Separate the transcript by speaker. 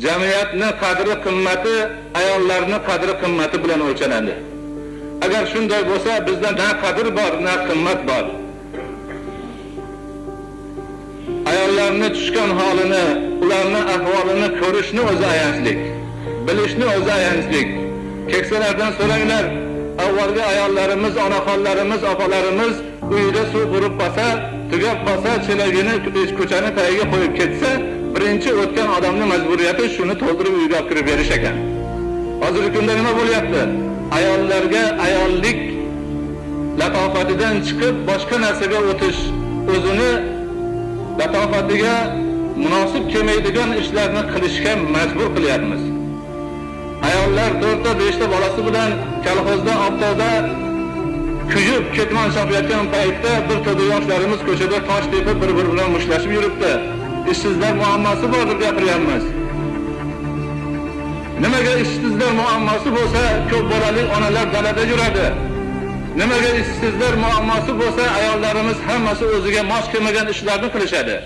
Speaker 1: jamiyatni qadri qimmati ayollarning qadri qimmati bilan o'lchanadi. Agar shunday bo'lsa, bizda na qadr bor, na qimmat bor. Ayollarni tushgan holini, ularning ahvolini ko'rishni o'zi ayanchlik, bilishni o'zi ayanchlik. Keksalardan so'ranglar, avvalgi ayollarimiz, onaxonlarimiz, opalarimiz uyda suv qurib qolsa, tugab qolsa, chelagini ko'chani tagiga qo'yib ketsa, birinchi o'tgan odamning majburiyati shuni to'ldirib uyga olib kirib berish ekan. Hozirgi kunda nima bo'lyapti? Ayollarga ayollik latofatidan chiqib boshqa narsaga o'tish, o'zini latofatiga munosib kelmaydigan ishlarni qilishga majbur qilyapmiz. Ayollar 4 ta 5 ta bolasi bilan kolxozda haftada kuyib ketmon chopayotgan paytda bir to'da yoshlarimiz ko'chada tosh tepib bir-biri bilan mushlashib yuribdi. Ishsizlar muammosi bor deb gapiryapmiz. Nimaga ishsizlar muammosi bo'lsa, ko'p bolali onalar dalada yuradi? Nimaga ishsizlar muammosi bo'lsa, ayollarimiz hammasi o'ziga mos kelmagan ishlarni qilishadi?